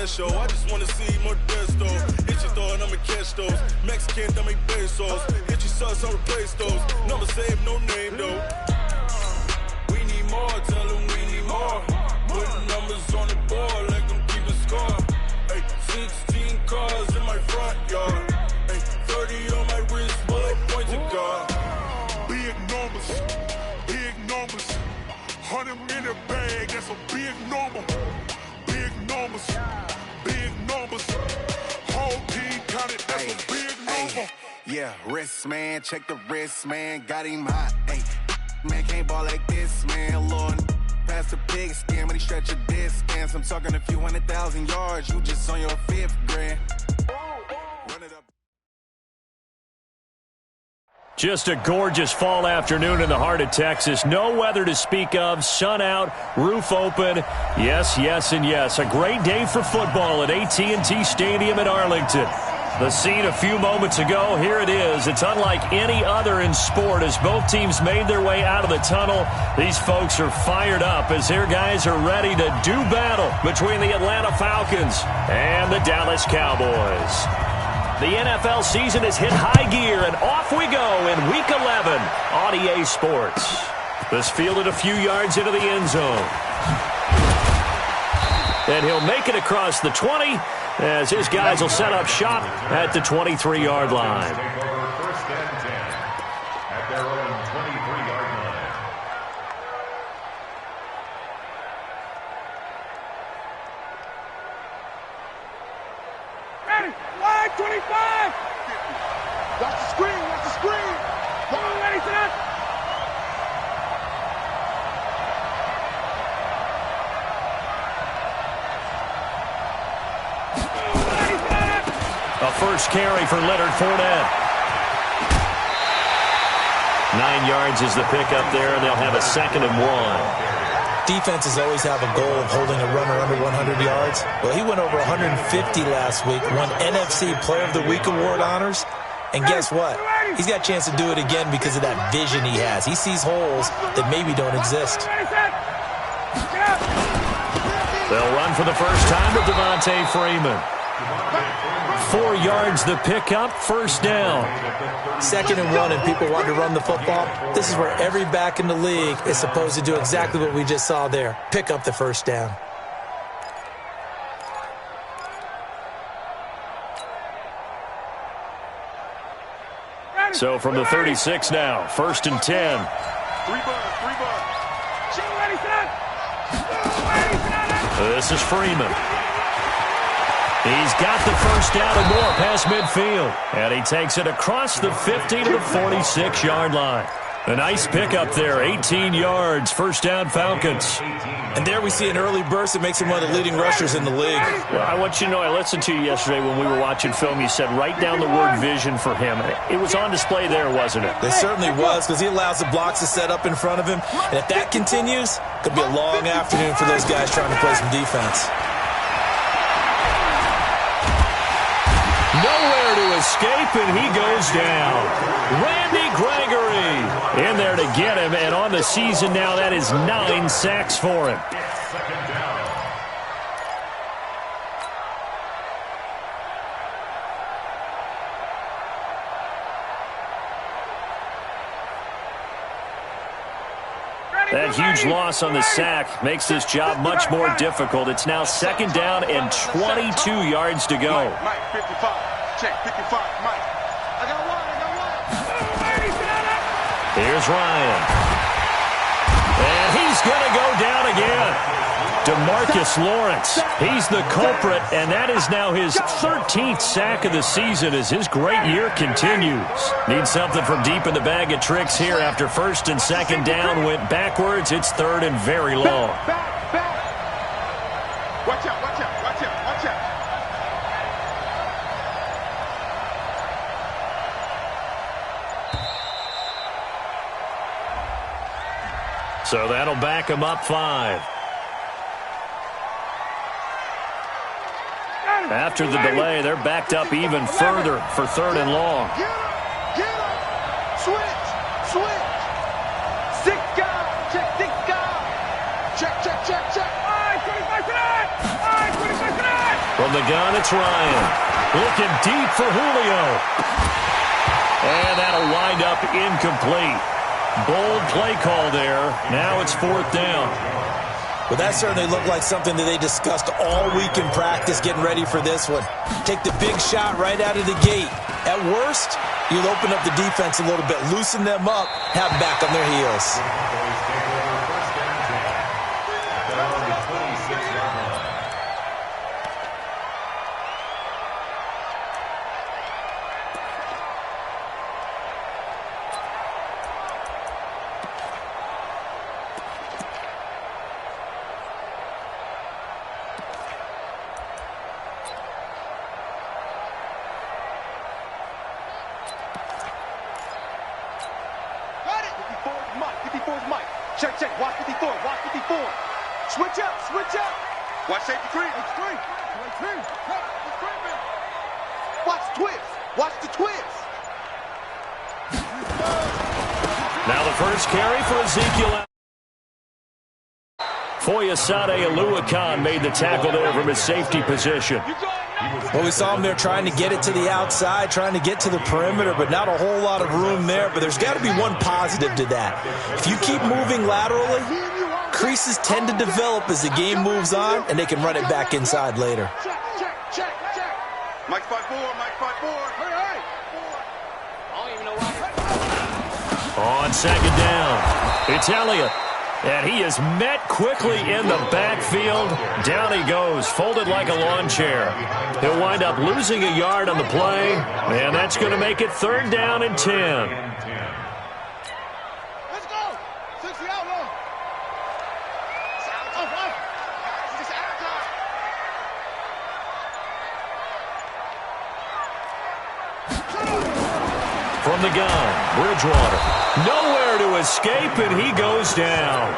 show. I just wanna see more death though. Hit your throw and I'ma catch those. Mexican, that make pesos. Hit your sauce, I'll replace those. Number save, no name though. We need more, tell them we need more. Putting numbers on the board, let them keep a score. Ay, 16 cars in my front yard. Ay, 30 on my wrist, bullet points of God. Big numbers, big numbers. 100 in a bag, that's a big number. Big numbers, big numbers. Whole team counted, that's a big number. Yeah, wrist man, check the wrist man, got him hot. Ay, man can't ball like this, man. Lord, past the pig skin when he stretch a distance. I'm talking a few 100,000 yards, you just on your 5th grand. Run it up. Just a gorgeous fall afternoon in the heart of Texas. No weather to speak of. Sun out, roof open. Yes, yes, and yes. A great day for football at AT&T Stadium in Arlington. The scene a few moments ago, here it is. It's unlike any other in sport as both teams made their way out of the tunnel. These folks are fired up as their guys are ready to do battle between the Atlanta Falcons and the Dallas Cowboys. The NFL season has hit high gear, and off we go in Week 11 on EA Sports. This fielded a few yards into the end zone. And he'll make it across the 20 as his guys will set up shop at the 23-yard line. First and 10 at their own 23-yard line. Ready, line 25! Watch the screen, watch the screen! Come on, ready, set! A first carry for Leonard Fournette. 9 yards is the pickup there, and they'll have a 2nd and 1. Defenses always have a goal of holding a runner under 100 yards. Well, he went over 150 last week, won NFC Player of the Week award honors. And guess what? He's got a chance to do it again because of that vision he has. He sees holes that maybe don't exist. They'll run for the first time with Devontae Freeman. 4 yards the pickup, first down. 2nd and 1 and people want to run the football. This is where every back in the league is supposed to do exactly what we just saw there. Pick up the first down. So from the 36 now, 1st and 10. Three bud. This is Freeman. He's got the first down and more past midfield. And he takes it across the 50 to the 46-yard line. A nice pickup there, 18 yards, first down Falcons. And there we see an early burst that makes him one of the leading rushers in the league. Well, I want you to know, I listened to you yesterday when we were watching film. You said write down the word vision for him. It was on display there, wasn't it? It certainly was, because he allows the blocks to set up in front of him. And if that continues, it could be a long afternoon for those guys trying to play some defense. Nowhere to escape, and he goes down. Randy Gregory in there to get him, and on the season now, that is 9 sacks for him. That huge loss on the sack makes this job much more difficult. It's now 2nd down and 22 yards to go. Mike, 55. Check, 55. Mike. I got one. Here's Ryan. And he's going to go down again. DeMarcus Lawrence, he's the culprit, and that is now his 13th sack of the season as his great year continues. Needs something from deep in the bag of tricks here after 1st and 2nd down went backwards. It's 3rd and very long. Back. Watch out. So that'll back him up 5. After the delay, they're backed up even further for 3rd and long. Get him. Switch. Six guy. Check. Well, From the gun, it's Ryan. Looking deep for Julio. And that'll wind up incomplete. Bold play call there. Now it's 4th down. Well, that certainly looked like something that they discussed all week in practice getting ready for this one. Take the big shot right out of the gate. At worst, you'll open up the defense a little bit, loosen them up, have them back on their heels. Check, check. Watch 54. Watch 54. Switch up. Switch up. Watch safety three. Watch twist. Watch the twist. Now the first carry for Ezekiel. Foyesade Oluwakan made the tackle there from his safety position. Well, we saw him there trying to get it to the outside, trying to get to the perimeter, but not a whole lot of room there. But there's got to be one positive to that. If you keep moving laterally, creases tend to develop as the game moves on, and they can run it back inside later. Check. Mike 5-4. Hey. I don't even know why. On 2nd down, it's Elliott. And he is met quickly in the backfield. Down he goes, folded like a lawn chair. He'll wind up losing a yard on the play, and that's going to make it 3rd down and 10. Let's go. 60 out low. It's out time. From the gun, Bridgewater. Nowhere to escape, and he goes down.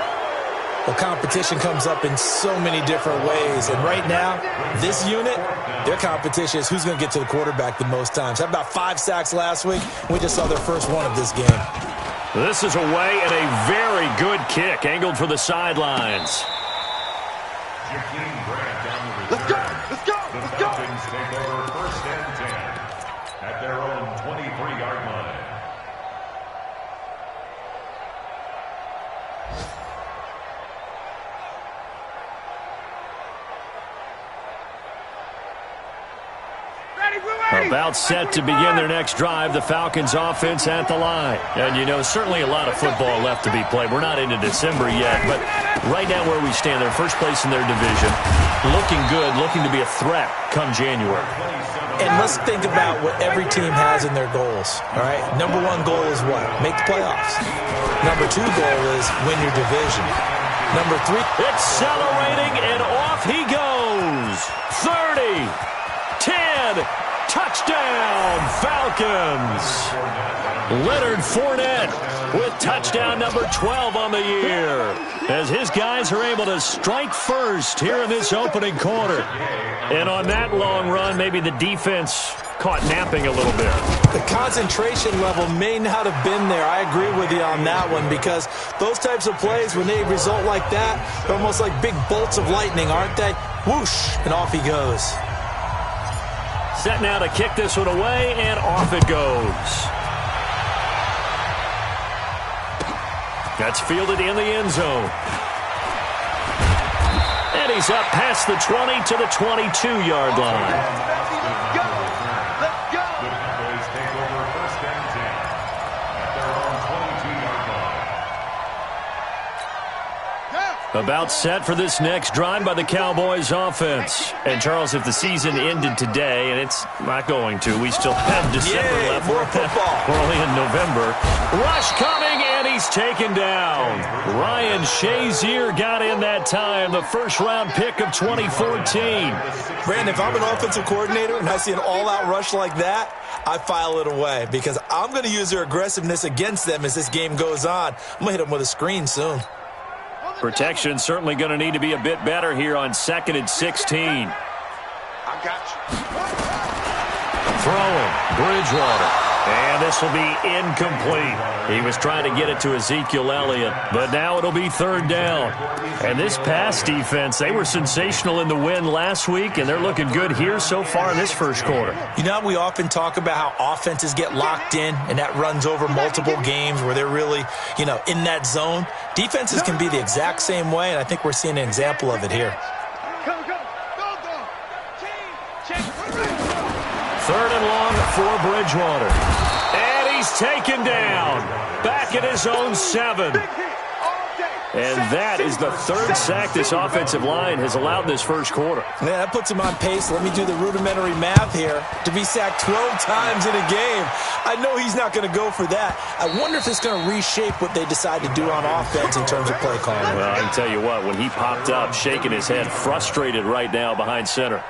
Well, competition comes up in so many different ways. And right now, this unit, their competition is who's going to get to the quarterback the most times. Had about 5 sacks last week. We just saw their first one of this game. This is away and a very good kick, angled for the sidelines. Let's go. The Falcons take over 1st and 10 at their own 23-yard line. About set to begin their next drive, the Falcons offense at the line. And, you know, certainly a lot of football left to be played. We're not into December yet, but right now where we stand, they're first place in their division. Looking good, looking to be a threat come January. And let's think about what every team has in their goals, all right? Number 1 goal is what? Make the playoffs. Number 2 goal is win your division. Number 3. Accelerating, and off he goes. 30, 10, touchdown, Falcons. Leonard Fournette with touchdown number 12 on the year, as his guys are able to strike first here in this opening quarter. And on that long run, maybe the defense caught napping a little bit. The concentration level may not have been there. I agree with you on that one, because those types of plays, when they result like that, they're almost like big bolts of lightning, aren't they? Whoosh, and off he goes. Set now to kick this one away, and off it goes. That's fielded in the end zone. And he's up past the 20 to the 22-yard line. The Cowboys take over 1st and 10 at their own 22-yard line. About set for this next drive by the Cowboys offense. And, Charles, if the season ended today, and it's not going to, we still have December left. More football. We're only in November. Rush coming, and he's taken down. Ryan Shazier got in that time, the first-round pick of 2014. Brandon, if I'm an offensive coordinator and I see an all-out rush like that, I file it away, because I'm going to use their aggressiveness against them as this game goes on. I'm going to hit them with a screen soon. Protection certainly going to need to be a bit better here on 2nd and 16. I got you. Throwing, Bridgewater. And this will be incomplete. He was trying to get it to Ezekiel Elliott, but now it'll be third down. And this pass defense, they were sensational in the win last week, and they're looking good here so far in this first quarter. You know, we often talk about how offenses get locked in, and that runs over multiple games where they're really, in that zone. Defenses can be the exact same way, and I think we're seeing an example of it here. Third and long for Bridgewater. And he's taken down. Back at his own 7. And that is the third sack this offensive line has allowed this first quarter. Man, that puts him on pace. Let me do the rudimentary math here. To be sacked 12 times in a game. I know he's not going to go for that. I wonder if it's going to reshape what they decide to do on offense in terms of play calling. Well, I can tell you what, when he popped up, shaking his head, frustrated right now behind center.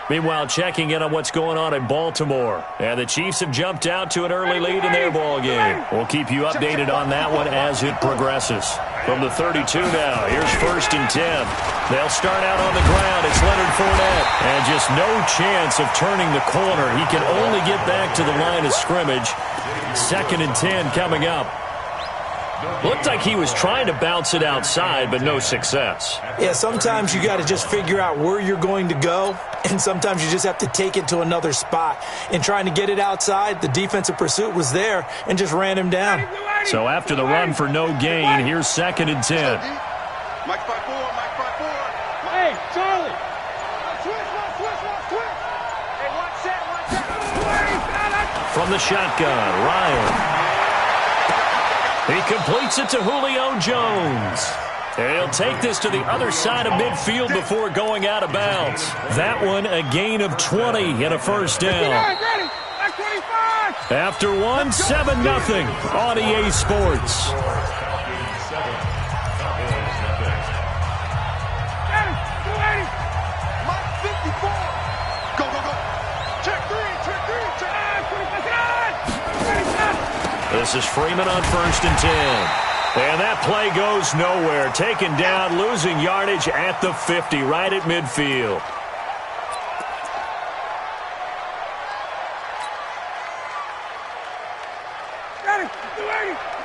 Meanwhile, checking in on what's going on in Baltimore. And the Chiefs have jumped out to an early lead in their ball game. We'll keep you updated on that one as it progresses. From the 32 now, here's 1st and 10. They'll start out on the ground. It's Leonard Fournette. And just no chance of turning the corner. He can only get back to the line of scrimmage. 2nd and 10 coming up. Looked like he was trying to bounce it outside, but no success. Yeah, sometimes you got to just figure out where you're going to go, and sometimes you just have to take it to another spot. In trying to get it outside, the defensive pursuit was there and just ran him down. So after the run for no gain, here's 2nd and 10. Mike 5-4, Mike 5-4. Hey, Charlie. Switch. Hey, watch that. From the shotgun, Ryan. He completes it to Julio Jones. And he'll take this to the other side of midfield before going out of bounds. That one, a gain of 20 and a first down. After one, 7-0 on EA Sports. This is Freeman on 1st and 10. And that play goes nowhere. Taken down, losing yardage at the 50, right at midfield.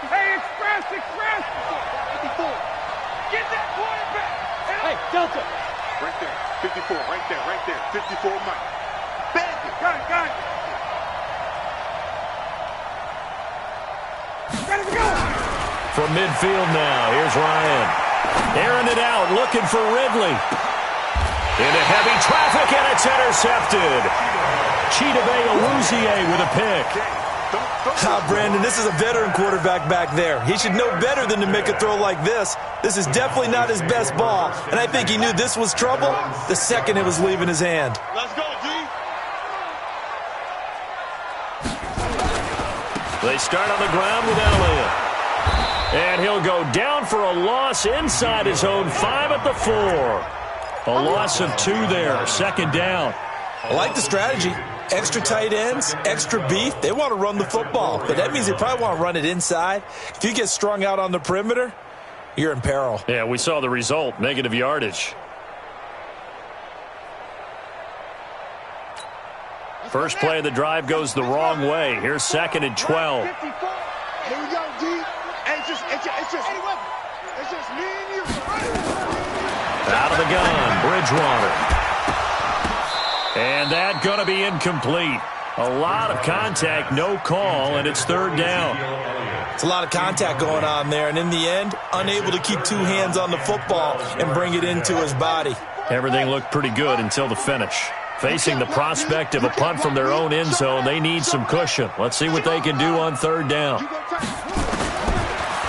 Hey, express. 54. Get that quarterback. Hey, Delta. Right there. 54, right there. 54, Mike. Bang it. Got it. From midfield now, here's Ryan. Airing it out, looking for Ridley. Into heavy traffic, and it's intercepted. Chidobe Awuzie with a pick. Brandon, this is a veteran quarterback back there. He should know better than to make a throw like this. This is definitely not his best ball, and I think he knew this was trouble the second it was leaving his hand. Let's go, G. They start on the ground with Elliott. And he'll go down for a loss inside his own 5 at the 4. A loss of 2 there, 2nd down. I like the strategy. Extra tight ends, extra beef. They want to run the football, but that means they probably want to run it inside. If you get strung out on the perimeter, you're in peril. Yeah, we saw the result, negative yardage. First play of the drive goes the wrong way. Here's 2nd and 12. Here we go, G. Hey, it's just me and you. Out of the gun, Bridgewater. And that going to be incomplete. A lot of contact, no call, and it's 3rd down. It's a lot of contact going on there, and in the end, unable to keep 2 hands on the football and bring it into his body. Everything looked pretty good until the finish. Facing the prospect of a punt from their own end zone, they need some cushion. Let's see what they can do on 3rd down.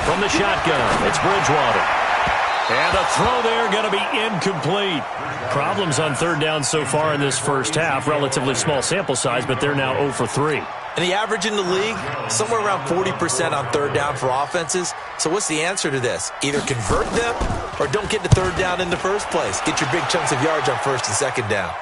From the shotgun, it's Bridgewater. And a throw there going to be incomplete. Problems on 3rd down so far in this first half. Relatively small sample size, but they're now 0 for 3. And the average in the league, somewhere around 40% on 3rd down for offenses. So what's the answer to this? Either convert them or don't get to 3rd down in the first place. Get your big chunks of yards on 1st and 2nd down.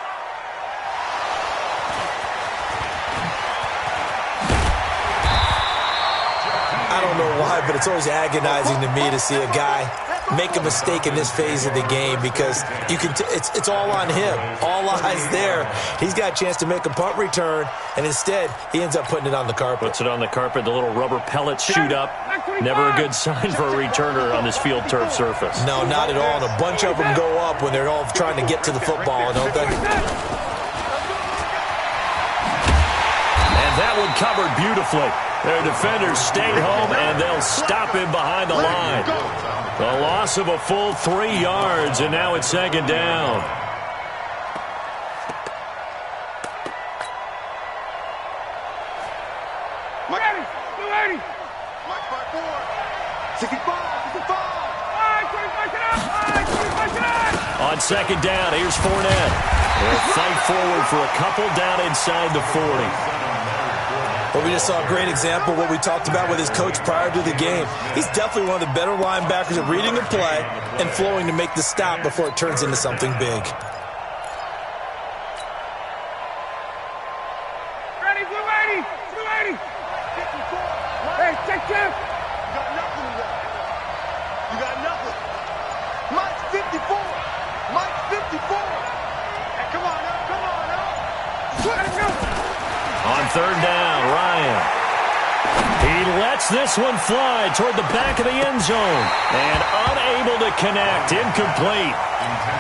I don't know why, but it's always agonizing to me to see a guy make a mistake in this phase of the game because you can. It's all on him. All eyes there. He's got a chance to make a punt return, and instead he ends up putting it on the carpet. Puts it on the carpet. The little rubber pellets shoot up. Never a good sign for a returner on this field turf surface. No, not at all. And a bunch of them go up when they're all trying to get to the football, don't they? And that one covered beautifully. Their defenders stayed home, and they'll stop him behind the line. The loss of a full 3 yards, and now it's second down. On second down, here's Fournette. They'll fight forward for a couple down inside the 40. Well, we just saw a great example of what we talked about with his coach prior to the game. He's definitely one of the better linebackers at reading a play and flowing to make the stop before it turns into something big. Ready, blue 80, blue 80. Hey, check. You got nothing today. You got nothing. Mike's 54. Mike's 54. Hey, come on now. Let him go. On third down, Ryan. He lets this one fly toward the back of the end zone. And unable to connect. Incomplete.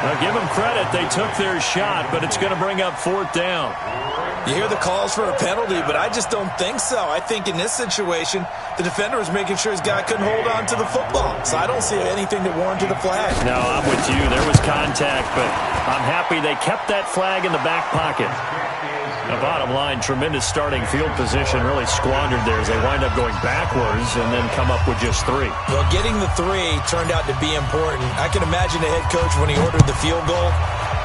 Now, give them credit. They took their shot, but it's going to bring up fourth down. You hear the calls for a penalty, but I just don't think so. I think in this situation, the defender was making sure his guy couldn't hold on to the football. So I don't see anything that warranted a flag. No, I'm with you. There was contact, but I'm happy they kept that flag in the back pocket. The bottom line, tremendous starting field position, really squandered there as they wind up going backwards and then come up with just 3. Well, getting the 3 turned out to be important. I can imagine the head coach when he ordered the field goal.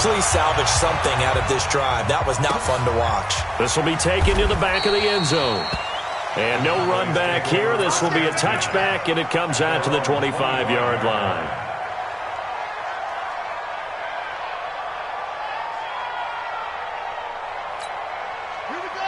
Please salvage something out of this drive. That was not fun to watch. This will be taken to the back of the end zone. And no run back here. This will be a touchback, and it comes out to the 25-yard line.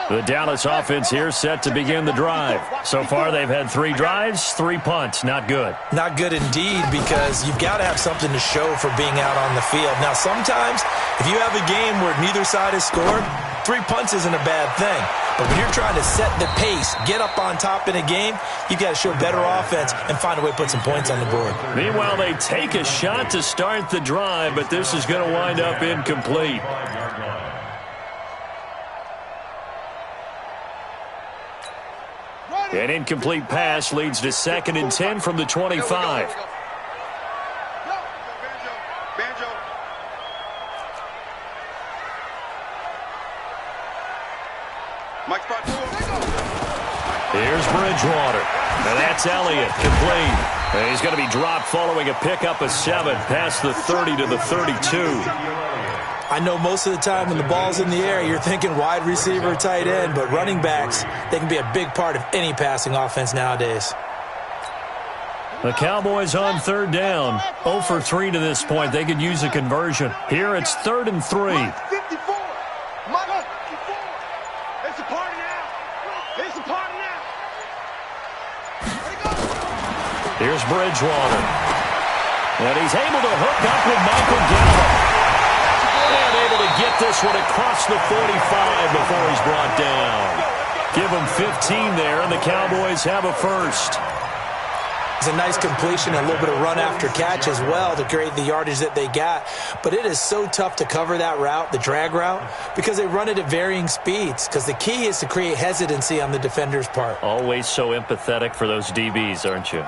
The Dallas offense here set to begin the drive. So far, they've had 3 drives, 3 punts. Not good. Not good indeed, because you've got to have something to show for being out on the field. Now, sometimes, if you have a game where neither side has scored, 3 punts isn't a bad thing. But when you're trying to set the pace, get up on top in a game, you've got to show better offense and find a way to put some points on the board. Meanwhile, they take a shot to start the drive, but this is going to wind up incomplete. An incomplete pass leads to 2nd and 10 from the 25. Here's Bridgewater. And that's Elliott, complete. And he's going to be dropped following a pickup of 7 past the 30 to the 32. I know most of the time when the ball's in the air, you're thinking wide receiver, tight end, but running backs, they can be a big part of any passing offense nowadays. The Cowboys on third down. 0 for 3 to this point. They could use a conversion. Here it's 3rd and 3. Here's Bridgewater. And he's able to hook up with Michael Gallup. And able to get this one across the 45 before he's brought down. Give him 15 there, and the Cowboys have a first. It's a nice completion, a little bit of run after catch as well to create the yardage that they got. But it is so tough to cover that route, the drag route, because they run it at varying speeds. Because the key is to create hesitancy on the defender's part. Always so empathetic for those DBs, aren't you?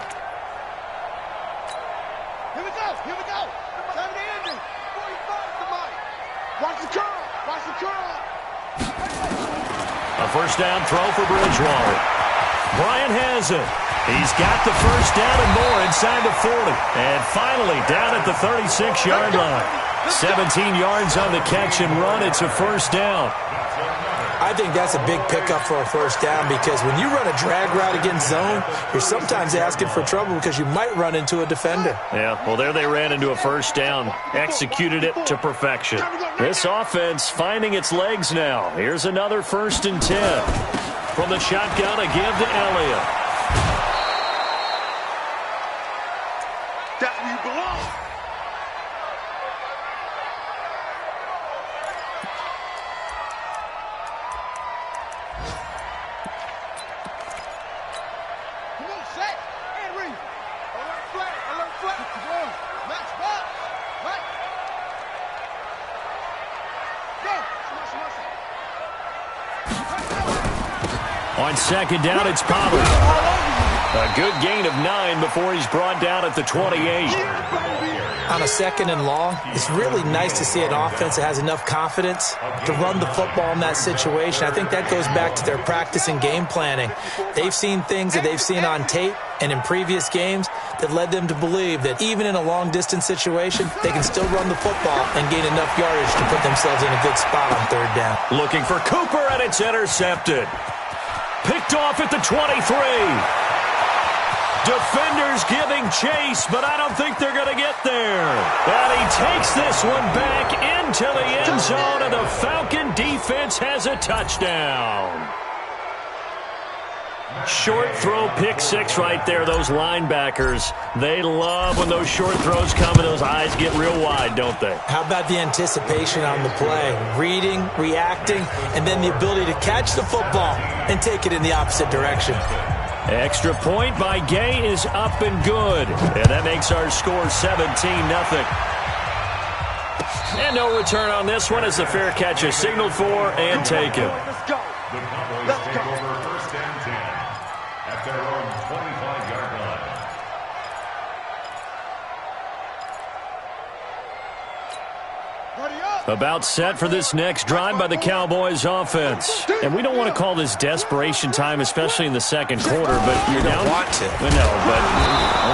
A first down throw for Bridgewater. Bryant has it. He's got the first down and more inside the 40. And finally down at the 36-yard line. 17 yards on the catch and run. It's a first down. I think that's a big pickup for a first down because when you run a drag route against zone, you're sometimes asking for trouble because you might run into a defender. Yeah, well, there they ran into a first down. Executed it to perfection. This offense finding its legs now. Here's another 1st and 10. From the shotgun, a give to Elliott. That's where you belong. On second down, it's Pollard. A good gain of 9 before he's brought down at the 28. On a second and long, it's really nice to see an offense that has enough confidence to run the football in that situation. I think that goes back to their practice and game planning. They've seen things that they've seen on tape and in previous games that led them to believe that even in a long-distance situation, they can still run the football and gain enough yardage to put themselves in a good spot on third down. Looking for Cooper, and it's intercepted. Picked off at the 23. Defenders giving chase, but I don't think they're going to get there. And he takes this one back into the end zone, and the Falcon defense has a touchdown. Short throw, pick six right there. Those linebackers, they love when those short throws come and those eyes get real wide, don't they? How about the anticipation on the play? Reading, reacting, and then the ability to catch the football and take it in the opposite direction. Extra point by Gay is up and good. And that makes our score 17-0. And no return on this one as the fair catch is signaled for and taken. Let's go. The Cowboys take over first and 10 at their own 25-yard line. About set for this next drive by the Cowboys offense. And we don't want to call this desperation time, especially in the second quarter, but you're down. Want to. No, but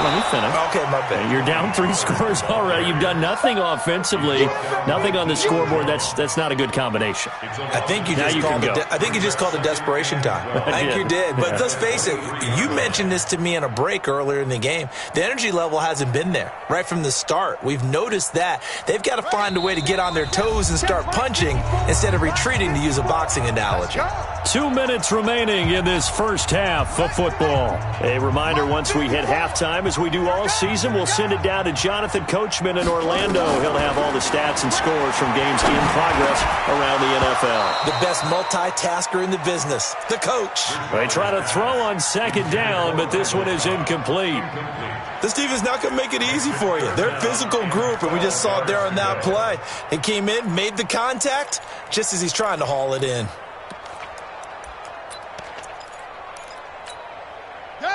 let me finish. Okay, my bad. You're down 3 scores already. You've done nothing offensively, nothing on the scoreboard. That's not a good combination. I think you just called it desperation time. I think you did. But let's face it, you mentioned this to me in a break earlier in the game. The energy level hasn't been there right from the start. We've noticed that. They've got to find a way to get on their toes and start punching instead of retreating, to use a boxing analogy. 2 minutes remaining in this first half of football. A reminder, once we hit halftime, as we do all season, we'll send it down to Jonathan Coachman in Orlando. He'll have all the stats and scores from games in progress around the NFL. The best multitasker in the business, the coach. They try to throw on second down, but this one is incomplete. This defense not going to make it easy for you. They're a physical group, and we just saw it there on that play. He came in, made the contact, just as he's trying to haul it in.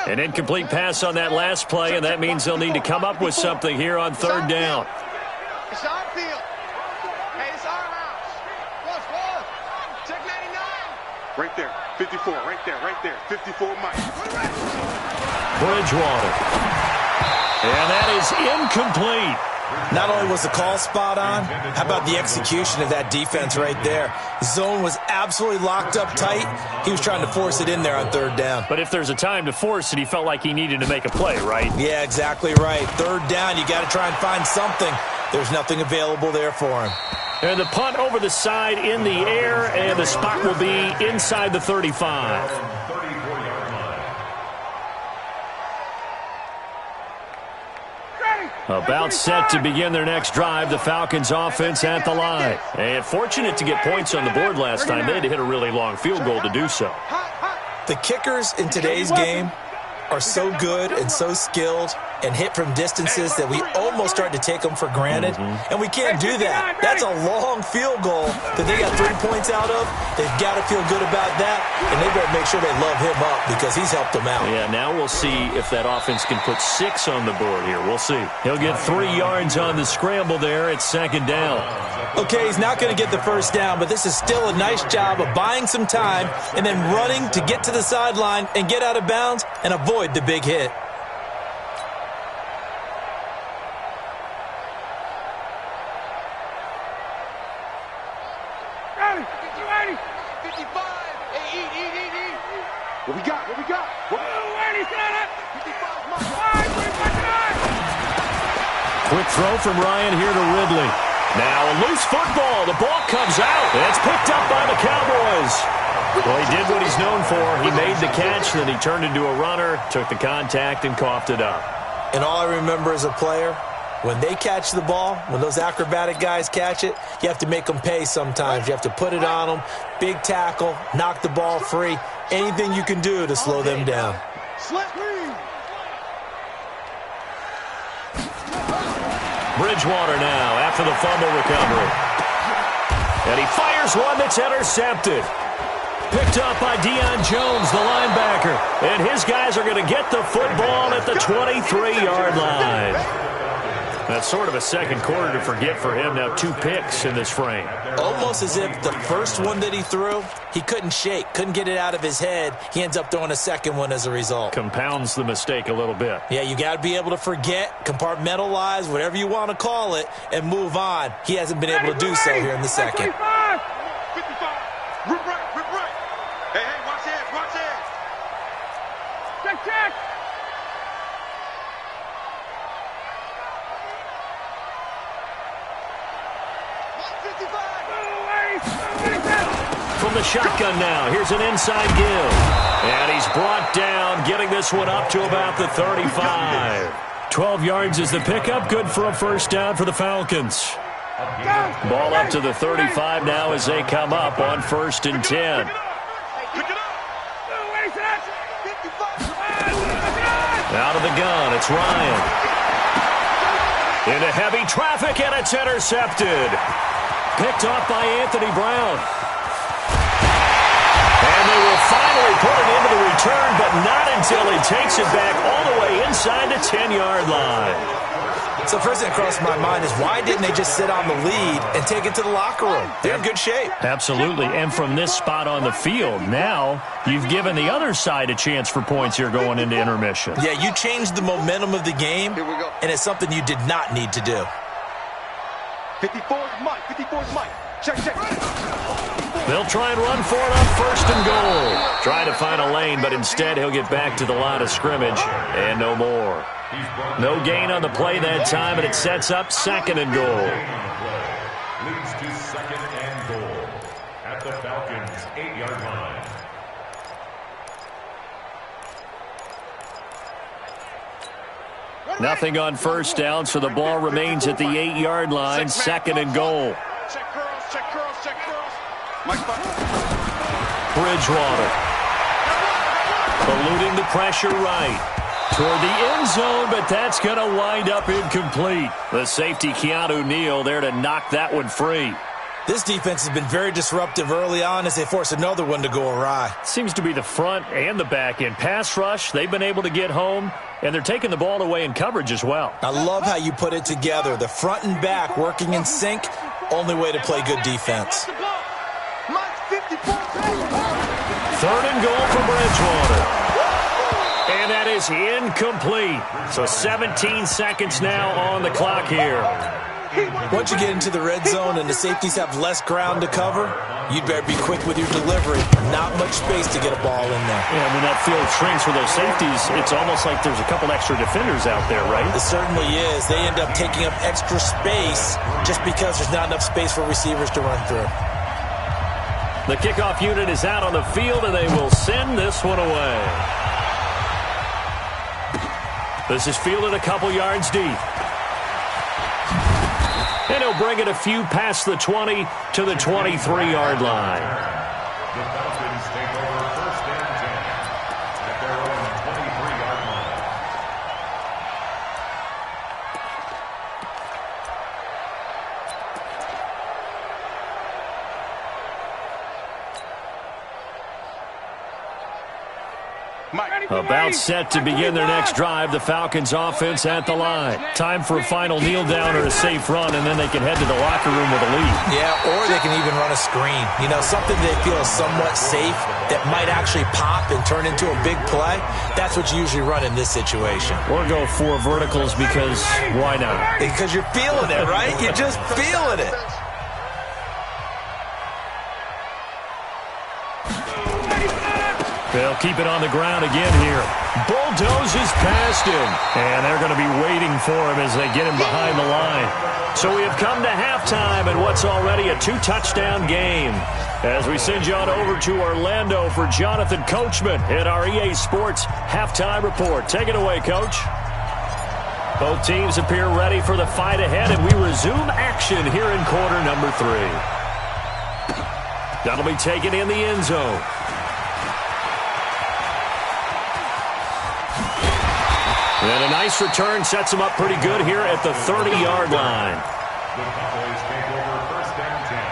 An incomplete pass on that last play, and that means they'll need to come up with something here on third down. It's our field. Hey, it's our house. What's check 99. Right there. 54. Right there. 54 Mike. Bridgewater. And that is incomplete. Not only was the call spot on, how about the execution of that defense right there? Zone was absolutely locked up tight. He was trying to force it in there on third down. But if there's a time to force it, he felt like he needed to make a play, right? Yeah, exactly right. Third down, you got to try and find something. There's nothing available there for him. And the punt over the side in the air, and the spot will be inside the 35. About set to begin their next drive, the Falcons offense at the line. And fortunate to get points on the board last time. They had to hit a really long field goal to do so. The kickers in today's game are so good and so skilled and hit from distances that we almost start to take them for granted. And we can't do that. That's a long field goal that they got 3 points out of. They've got to feel good about that, and they better make sure they love him up because he's helped them out. Yeah, now we'll see if that offense can put 6 on the board here. We'll see. He'll get 3 yards on the scramble there at second down. Okay, he's not going to get the first down, but this is still a nice job of buying some time and then running to get to the sideline and get out of bounds and avoid the big hit. What we got? Quick throw from Ryan here to Ridley. Now a loose football. The ball comes out. It's picked up by the Cowboys. Well, he did what he's known for. He made the catch, then he turned into a runner, took the contact, and coughed it up. And all I remember as a player, when they catch the ball, when those acrobatic guys catch it, you have to make them pay sometimes. You have to put it on them, big tackle, knock the ball free, anything you can do to slow them down. Bridgewater now after the fumble recovery. And he fires one that's intercepted. Picked up by Deion Jones, the linebacker. And his guys are going to get the football at the 23-yard line. That's sort of a second quarter to forget for him. Now 2 picks in this frame. Almost as if the first one that he threw, he couldn't shake, couldn't get it out of his head. He ends up throwing a second one as a result. Compounds the mistake a little bit. Yeah, you got to be able to forget, compartmentalize, whatever you want to call it, and move on. He hasn't been able to do so here in the second. 55. Rip right. Hey, watch it. Check. From the shotgun now, here's an inside give. And he's brought down, getting this one up to about the 35. 12 yards is the pickup, good for a first down for the Falcons. Ball up to the 35 now as they come up on 1st and 10. Out of the gun, it's Ryan. Into heavy traffic, and it's intercepted. Picked off by Anthony Brown. And they will finally put it into the return, but not until he takes it back all the way inside the 10-yard line. So first thing that crossed my mind is why didn't they just sit on the lead and take it to the locker room? They're in good shape. Absolutely, and from this spot on the field, now you've given the other side a chance for points here going into intermission. Yeah, you changed the momentum of the game, and it's something you did not need to do. 54's Mike. Check. They'll try and run for it on 1st and goal. Trying to find a lane, but instead he'll get back to the line of scrimmage and no more. No gain on the play that time, and it sets up 2nd and goal. Leads to 2nd and goal at the Falcons' 8-yard line. Nothing on first down, so the ball remains at the 8-yard line. 2nd and goal. Check curls. Bridgewater. Eluding the pressure right. Toward the end zone, but that's going to wind up incomplete. The safety, Keanu Neal, there to knock that one free. This defense has been very disruptive early on as they force another one to go awry. Seems to be the front and the back end. Pass rush, they've been able to get home, and they're taking the ball away in coverage as well. I love how you put it together. The front and back working in sync, only way to play good defense. 3rd and goal for Bridgewater. And that is incomplete. So 17 seconds now on the clock here. Once you get into the red zone and the safeties have less ground to cover, you'd better be quick with your delivery. Not much space to get a ball in there. Yeah, when that field shrinks for those safeties, it's almost like there's a couple extra defenders out there, right? It certainly is. They end up taking up extra space just because there's not enough space for receivers to run through. The kickoff unit is out on the field, and they will send this one away. This is fielded a couple yards deep. And he'll bring it a few past the 20 to the 23-yard line. The Falcons take over 1st and 10 at their own 23-yard line. About set to begin their next drive, the Falcons offense at the line. Time for a final kneel down or a safe run, and then they can head to the locker room with a lead. Yeah, or they can even run a screen. You know, something they feel is somewhat safe that might actually pop and turn into a big play. That's what you usually run in this situation. Or go 4 verticals because why not? Because you're feeling it, right? You're just feeling it. They'll keep it on the ground again here. Bulldozes past him. And they're going to be waiting for him as they get him behind the line. So we have come to halftime in what's already a 2-touchdown game. As we send you on over to Orlando for Jonathan Coachman at our EA Sports Halftime Report. Take it away, Coach. Both teams appear ready for the fight ahead, and we resume action here in quarter number 3. That'll be taken in the end zone. And a nice return sets him up pretty good here at the 30-yard line. The Cowboys take over 1st and 10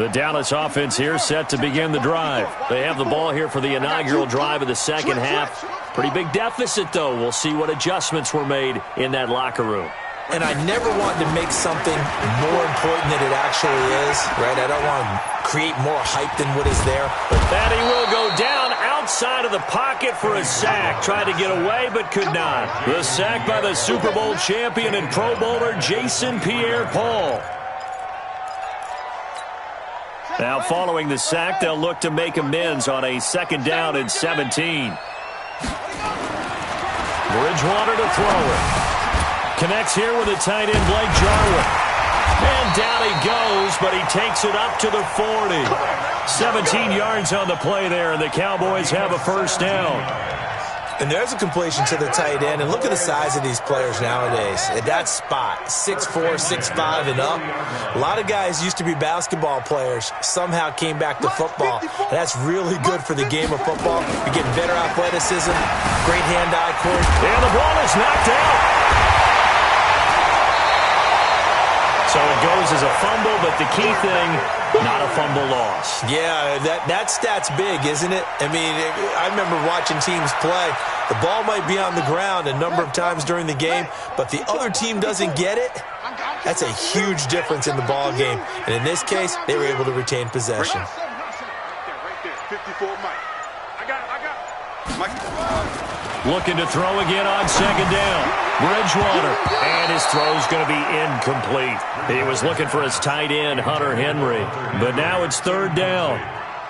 The Dallas offense here set to begin the drive. They have the ball here for the inaugural drive of the second half. Pretty big deficit, though. We'll see what adjustments were made in that locker room. And I never want to make something more important than it actually is, right? I don't want to create more hype than what is there. And he will go down outside of the pocket for a sack. Tried to get away, but could not. The sack by the Super Bowl champion and Pro Bowler Jason Pierre-Paul. Now, following the sack, they'll look to make amends on a 2nd down and 17. Bridgewater to throw it. Connects here with the tight end, Blake Jarwin. And down he goes, but he takes it up to the 40. 17 yards on the play there, and the Cowboys have a 1st down. And there's a completion to the tight end. And look at the size of these players nowadays. At that spot, 6'4", 6'5", and up. A lot of guys used to be basketball players, somehow came back to football. And that's really good for the game of football. You're getting better athleticism, great hand-eye coordination. And the ball is knocked out. So it goes as a fumble, but the key thing, not a fumble loss. Yeah, that stat's big, isn't it? I mean, I remember watching teams play. The ball might be on the ground a number of times during the game, but the other team doesn't get it. That's a huge difference in the ball game. And in this case, they were able to retain possession. Right there, 54 Mike. I got it. Mike. Looking to throw again on 2nd down. Bridgewater. And his throw's going to be incomplete. He was looking for his tight end, Hunter Henry. But now it's 3rd down.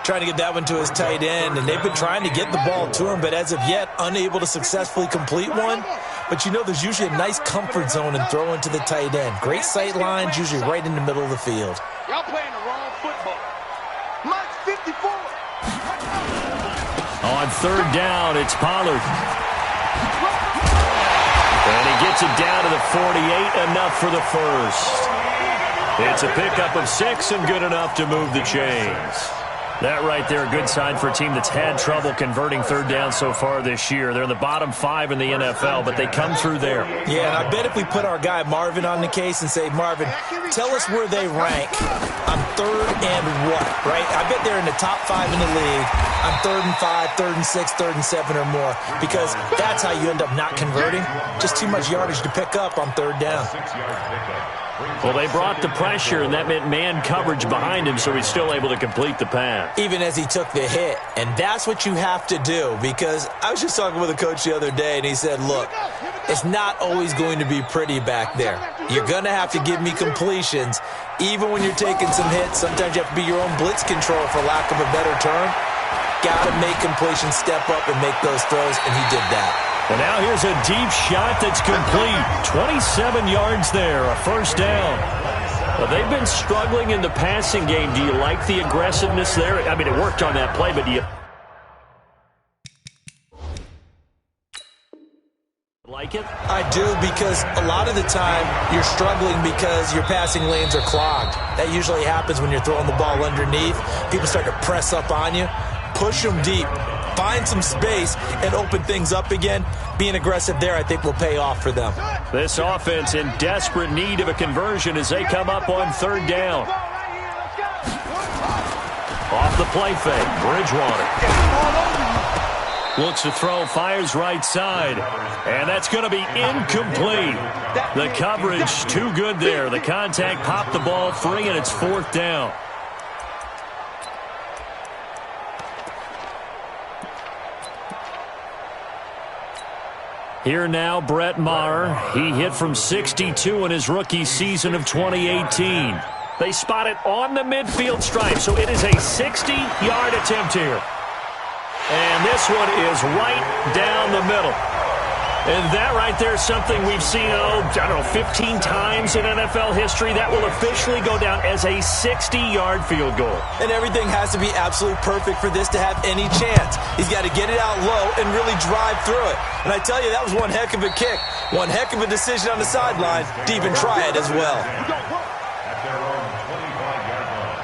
Trying to get that one to his tight end, and they've been trying to get the ball to him, but as of yet, unable to successfully complete one. But you know, there's usually a nice comfort zone in throwing to the tight end. Great sight lines, usually right in the middle of the field. Y'all playing the wrong football. Mike's 54. On 3rd down, it's Pollard. And he gets it down to the 48, enough for the 1st. It's a pickup of 6 and good enough to move the chains. That right there, a good sign for a team that's had trouble converting 3rd down so far this year. They're in the bottom 5 in the NFL, but they come through there. Yeah, and I bet if we put our guy Marvin on the case and say, Marvin, tell us where they rank on 3rd and what, right? I bet they're in the top 5 in the league on 3rd and 5, 3rd and 6, 3rd and 7 or more, because that's how you end up not converting. Just too much yardage to pick up on 3rd down. Well, they brought the pressure, and that meant man coverage behind him, so he's still able to complete the pass. Even as he took the hit. And that's what you have to do, because I was just talking with a coach the other day, and he said, look, it's not always going to be pretty back there. You're going to have to give me completions. Even when you're taking some hits, sometimes you have to be your own blitz control, for lack of a better term. Got to make completions, step up, and make those throws, and he did that. And now here's a deep shot that's complete. 27 yards there, a 1st down. Well, they've been struggling in the passing game. Do you like the aggressiveness there? I mean, it worked on that play, but do you like it? I do, because a lot of the time you're struggling because your passing lanes are clogged. That usually happens when you're throwing the ball underneath. People start to press up on you. Push them deep. Find some space and open things up again. Being aggressive there, I think, will pay off for them. This offense in desperate need of a conversion as they come up on 3rd down. Off the play fake, Bridgewater. Looks to throw, fires right side. And that's going to be incomplete. The coverage too good there. The contact popped the ball free, and it's 4th down. Here now, Brett Maher. He hit from 62 in his rookie season of 2018. They spot it on the midfield stripe, so it is a 60-yard attempt here. And this one is right down the middle. And that right there is something we've seen, 15 times in NFL history. That will officially go down as a 60-yard field goal. And everything has to be absolutely perfect for this to have any chance. He's got to get it out low and really drive through it. And I tell you, that was one heck of a kick. One heck of a decision on the sideline to even try it as well. At their own 25-yard line.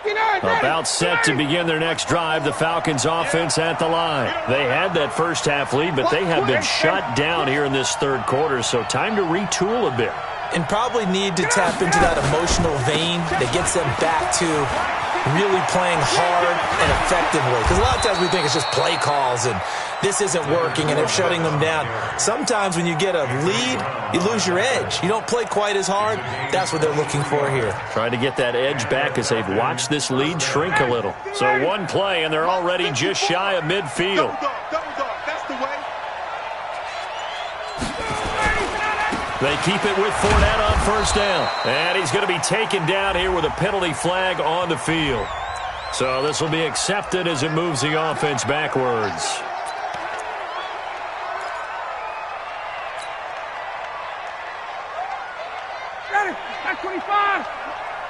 About set to begin their next drive, the Falcons offense at the line. They had that first half lead, but they have been shut down here in this third quarter, so time to retool a bit. And probably need to tap into that emotional vein that gets them back to really playing hard and effectively. Because a lot of times we think it's just play calls and this isn't working and they're shutting them down. Sometimes when you get a lead, you lose your edge. You don't play quite as hard. That's what they're looking for here. Trying to get that edge back as they've watched this lead shrink a little. So one play and they're already just shy of midfield. Double dog. That's the way. They keep it with Fournette on first down. And he's going to be taken down here with a penalty flag on the field. So this will be accepted as it moves the offense backwards. Got it. That's 25.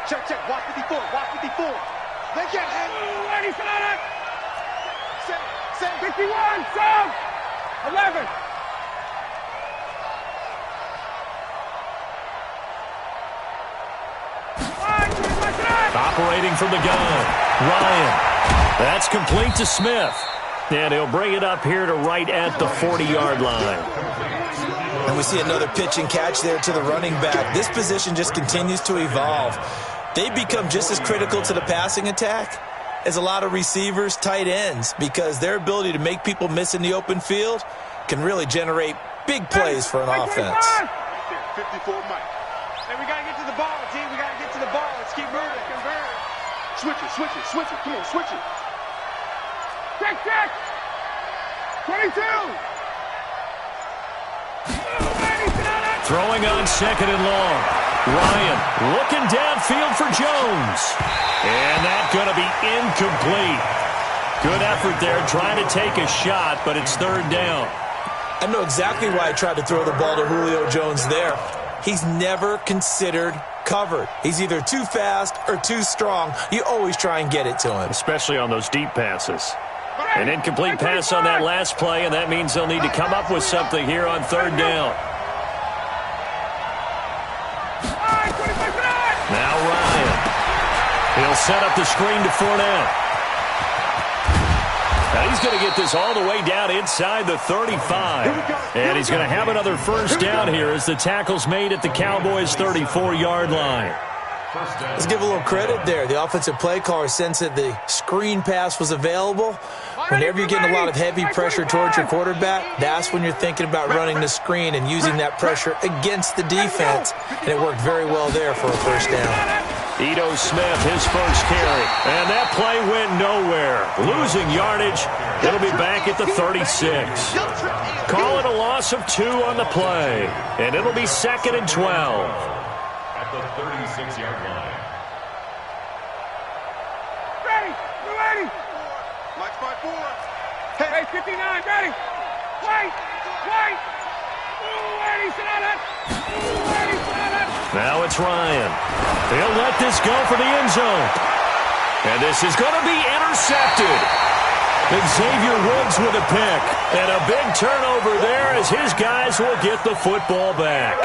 Check. Watch 54. Watch 54. They can't hang. Ready, Sonata. 51. Sub. 11. Operating from the gun, Ryan. That's complete to Smith. And he'll bring it up here to right at the 40-yard line. And we see another pitch and catch there to the running back. This position just continues to evolve. They become just as critical to the passing attack as a lot of receivers, tight ends, because their ability to make people miss in the open field can really generate big plays for an offense. 54 Mike. Hey, we got to get to the ball, team. We got to get to the ball. Let's keep moving. Switch it. Come on, switch it. Check. 22. Throwing on second and long. Ryan looking downfield for Jones. And that's going to be incomplete. Good effort there trying to take a shot, but it's third down. I know exactly why I tried to throw the ball to Julio Jones there. He's never considered covered. He's either too fast or too strong. You always try and get it to him. Especially on those deep passes. An incomplete pass on that last play, and that means they'll need to come up with something here on third down. Now Ryan. He'll set up the screen to Fournette. Now he's going to get this all the way down inside the 35. And he's going to have another first down here as the tackle's made at the Cowboys' 34-yard line. Let's give a little credit there. The offensive play caller sensed that the screen pass was available. Whenever you're getting a lot of heavy pressure towards your quarterback, that's when you're thinking about running the screen and using that pressure against the defense. And it worked very well there for a first down. Ito Smith, his first carry. And that play went nowhere. Losing yardage. It'll be back at the 36. Call it a loss of 2 on the play. And it'll be 2nd and 12. At the 36-yard line. Ready. Mike's by 4. Hey, 59, ready. Wait. Now it's Ryan. They'll let this go for the end zone. And this is going to be intercepted. Xavier Woods with a pick. And a big turnover there as his guys will get the football back.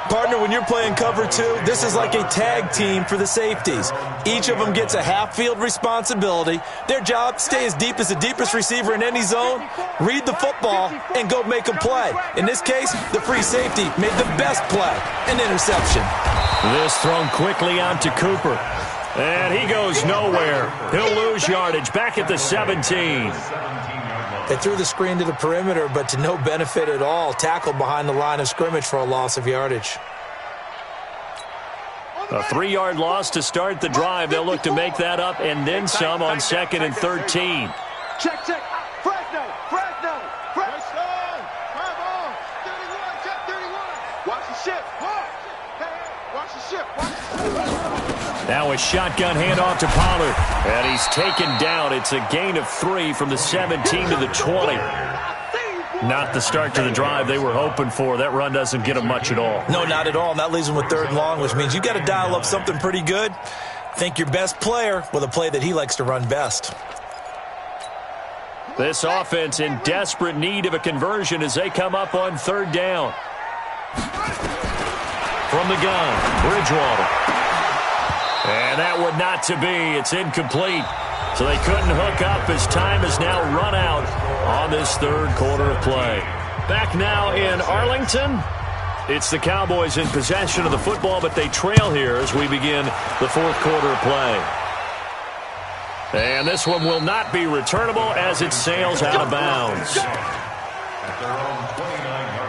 Partner, when you're playing cover 2, this is like a tag team for the safeties. Each of them gets a half-field responsibility. Their job, stay as deep as the deepest receiver in any zone, read the football, and go make a play. In this case, the free safety made the best play, an interception. This thrown quickly out to Cooper. And he goes nowhere. He'll lose yardage back at the 17. They threw the screen to the perimeter, but to no benefit at all. Tackled behind the line of scrimmage for a loss of yardage. A 3-yard loss to start the drive. They'll look to make that up and then some on 2nd and 13. Check. Fresno. Come on. 31. Check 31. Watch the ship. Watch the ship. Now a shotgun handoff to Pollard. And he's taken down. It's a gain of 3 from the 17 to the 20. Not the start to the drive they were hoping for. That run doesn't get them much at all. No, not at all. And that leaves them with 3rd and long, which means you've got to dial up something pretty good. Think your best player with a play that he likes to run best. This offense in desperate need of a conversion as they come up on 3rd down. From the gun, Bridgewater. And that would not to be. It's incomplete. So they couldn't hook up as time has now run out on this third quarter of play. Back now in Arlington. It's the Cowboys in possession of the football, but they trail here as we begin the fourth quarter of play. And this one will not be returnable as it sails out of bounds. At their own 29-yard line.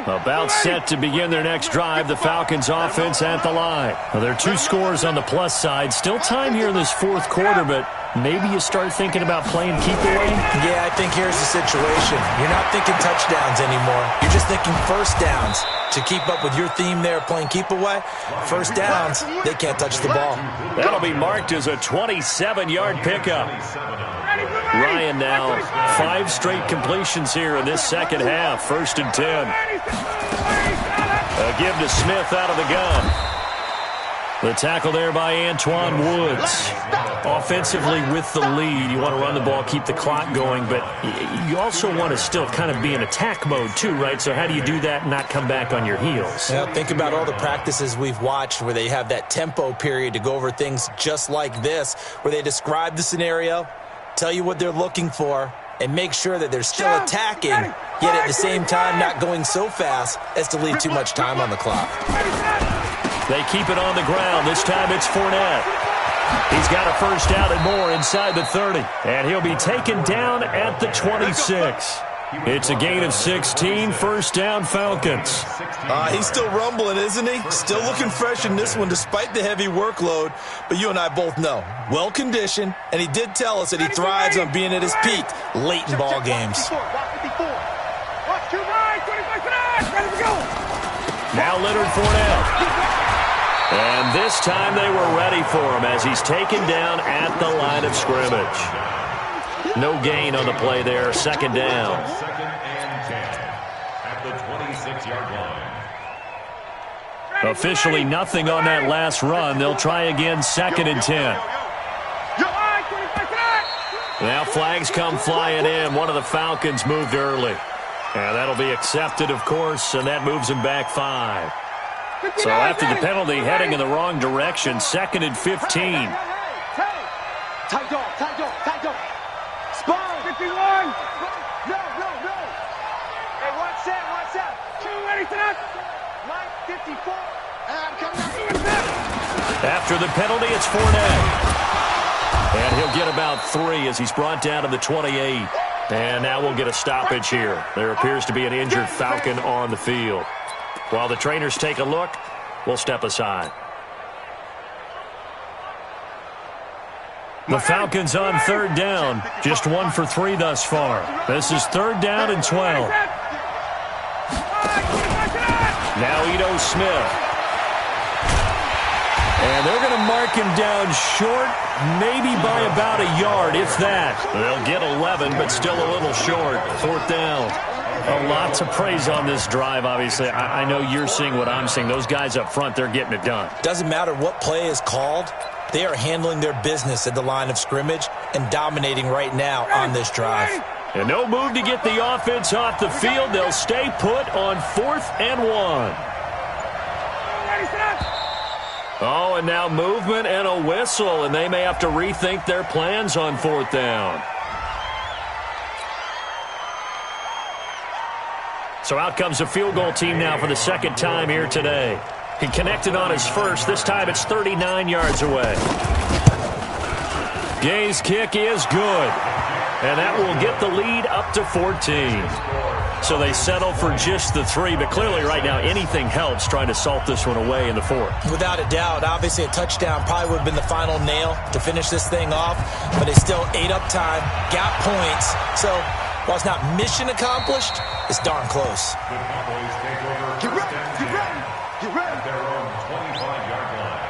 About set to begin their next drive, the Falcons offense at the line. Well, there are 2 scores on the plus side. Still time here in this fourth quarter, but maybe you start thinking about playing keep away? Yeah, I think here's the situation. You're not thinking touchdowns anymore. You're just thinking first downs. To keep up with your theme there playing keep away, first downs, they can't touch the ball. That'll be marked as a 27-yard pickup. Ryan now 5 straight completions here in this second half. 1st and 10. A give to Smith out of the gun. The tackle there by Antoine Woods. Offensively with the lead, you want to run the ball, keep the clock going, but you also want to still kind of be in attack mode too, right? So how do you do that and not come back on your heels? Yeah, think about all the practices we've watched where they have that tempo period to go over things just like this, where they describe the scenario, tell you what they're looking for, and make sure that they're still attacking, yet at the same time not going so fast as to leave too much time on the clock. They keep it on the ground. This time it's Fournette. He's got a first down and more inside the 30. And he'll be taken down at the 26. It's a gain of 16. First down, Falcons. He's still rumbling, isn't he? Still looking fresh in this one despite the heavy workload. But you and I both know, well-conditioned, and he did tell us that he thrives on being at his peak late in ball games. Now Leonard Fournette. And this time they were ready for him as he's taken down at the line of scrimmage. No gain on the play there. Second down. 2nd and 10 at the 26-yard line. Officially nothing on that last run. They'll try again 2nd and 10. Now flags come flying in. One of the Falcons moved early. And that'll be accepted, of course, and that moves him back 5. So after the penalty, heading in the wrong direction, 2nd and 15. Tight dog, tight dog, tight dog. Spawn. 51. No. Hey, watch that. Ready to that. Mike, 54. After the penalty, it's Fournette. And he'll get about 3 as he's brought down to the 28. And now we'll get a stoppage here. There appears to be an injured Falcon on the field. While the trainers take a look, we'll step aside. The Falcons on 3rd down. Just 1 for 3 thus far. This is 3rd down and 12. Now Ito Smith. And they're going to mark him down short, maybe by about a yard, if that. They'll get 11, but still a little short. 4th down. A lot to praise on this drive, obviously. I know you're seeing what I'm seeing. Those guys up front, they're getting it done. Doesn't matter what play is called. They are handling their business at the line of scrimmage and dominating right now on this drive. And no move to get the offense off the field. They'll stay put on 4th and 1. Oh, and now movement and a whistle, and they may have to rethink their plans on 4th down. So out comes the field goal team now for the 2nd time here today. He connected on his first. This time it's 39 yards away. Gay's kick is good. And that will get the lead up to 14. So they settle for just the 3, but clearly right now anything helps trying to salt this one away in the 4th. Without a doubt, obviously a touchdown probably would have been the final nail to finish this thing off, but they still ate up time, got points. So while it's not mission accomplished, it's darn close. The Cowboys take over. Get ready. At their own 25-yard line.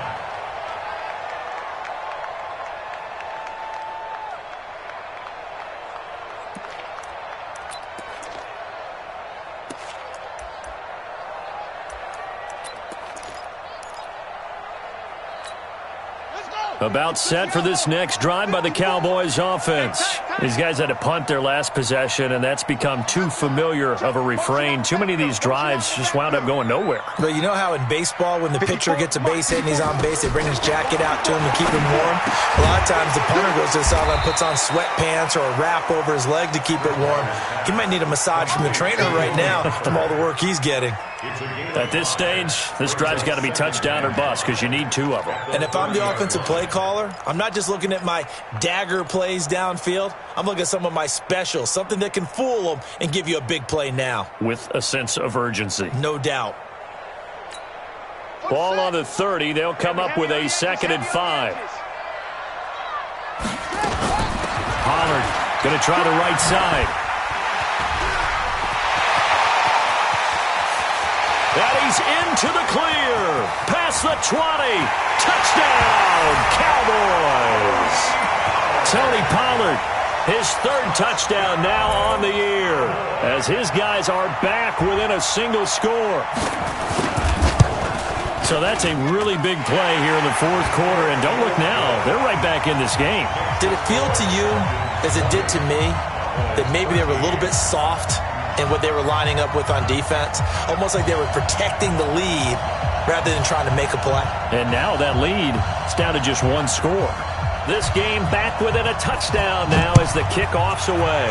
Let's go. About set for this next drive by the Cowboys offense. These guys had to punt their last possession, and that's become too familiar of a refrain. Too many of these drives just wound up going nowhere. But you know how in baseball, when the pitcher gets a base hit and he's on base, they bring his jacket out to him to keep him warm? A lot of times the punter goes to the sideline, puts on sweatpants or a wrap over his leg to keep it warm. He might need a massage from the trainer right now from all the work he's getting. At this stage, this drive's got to be touchdown or bust because you need 2 of them. And if I'm the offensive play caller, I'm not just looking at my dagger plays downfield. I'm looking at some of my specials, something that can fool them and give you a big play now. With a sense of urgency. No doubt. Ball on the 30. They'll come up with a 2nd and 5. Pollard going to try the right side. And he's into the clear. Past the 20. Touchdown, Cowboys. Tony Pollard, his 3rd touchdown now on the year, as his guys are back within a single score. So that's a really big play here in the 4th quarter. And don't look now, they're right back in this game. Did it feel to you, as it did to me, that maybe they were a little bit soft in what they were lining up with on defense? Almost like they were protecting the lead rather than trying to make a play. And now that lead is down to just 1 score. This game back within a touchdown now as the kickoff's away.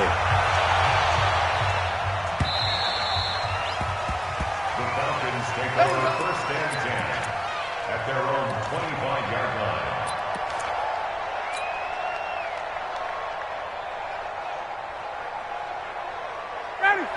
The Falcons take over 1st and 10 at their own 25-yard line.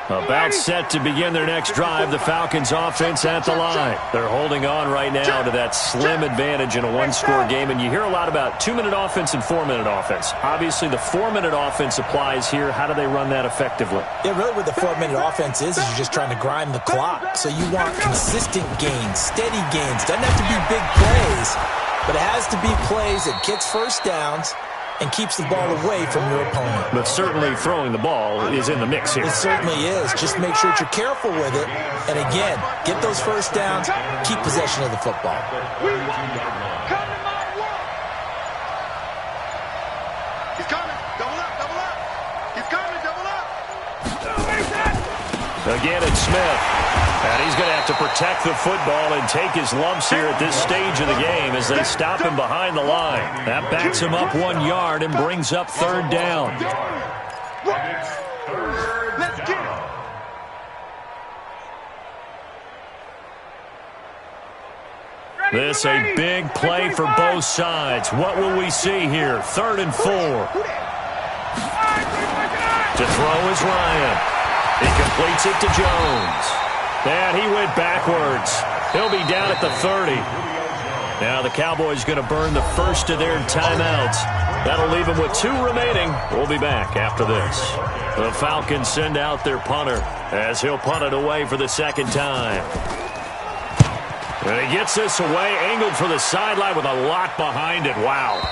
About set to begin their next drive, the Falcons offense at the line. They're holding on right now to that slim advantage in a 1-score game, and you hear a lot about 2-minute offense and 4-minute offense. Obviously, the 4-minute offense applies here. How do they run that effectively? Yeah, really what the 4-minute offense is you're just trying to grind the clock. So you want consistent gains, steady gains. Doesn't have to be big plays, but it has to be plays that gets first downs and keeps the ball away from your opponent. But certainly throwing the ball is in the mix here. It certainly is. Just make sure that you're careful with it. And again, get those first downs, keep possession of the football. He's coming. Double up, double up. He's coming, double up. Again, it's Smith. And he's going to have to protect the football and take his lumps here at this stage of the game as they stop him behind the line. That backs him up 1 yard and brings up 3rd down. Let's get it. This a big play for both sides. What will we see here? 3rd and 4. To throw is Ryan. He completes it to Jones. And he went backwards. He'll be down at the 30. Now the Cowboys going to burn the first of their timeouts. That'll leave them with 2 remaining. We'll be back after this. The Falcons send out their punter as he'll punt it away for the 2nd time. And he gets this away, angled for the sideline with a lot behind it. Wow.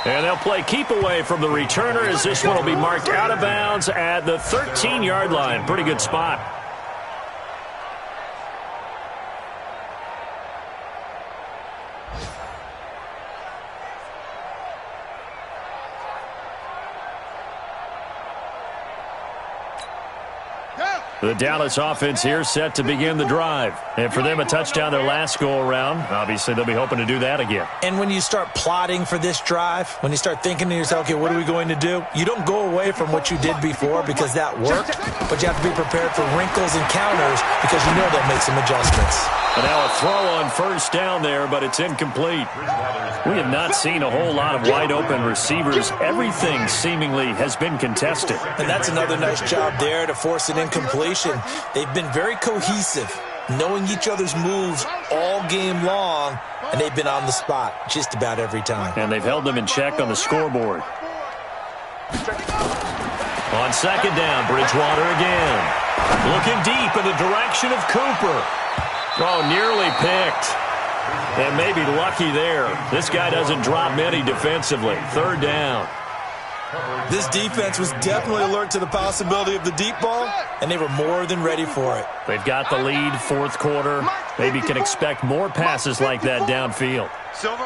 And they'll play keep away from the returner as this one will be marked out of bounds at the 13-yard line. Pretty good spot. The Dallas offense here set to begin the drive. And for them, a touchdown their last go-around. Obviously, they'll be hoping to do that again. And when you start plotting for this drive, when you start thinking to yourself, okay, what are we going to do? You don't go away from what you did before because that worked, but you have to be prepared for wrinkles and counters because you know they'll make some adjustments. And now a throw on 1st down there, but it's incomplete. We have not seen a whole lot of wide-open receivers. Everything seemingly has been contested. And that's another nice job there to force an incompletion. They've been very cohesive, knowing each other's moves all game long, and they've been on the spot just about every time. And they've held them in check on the scoreboard. On 2nd down, Bridgewater again. Looking deep in the direction of Cooper. Oh, nearly picked. And maybe lucky there. This guy doesn't drop many defensively. 3rd down. This defense was definitely alert to the possibility of the deep ball, and they were more than ready for it. They've got the lead, 4th quarter. Maybe can expect more passes like that downfield. Silver.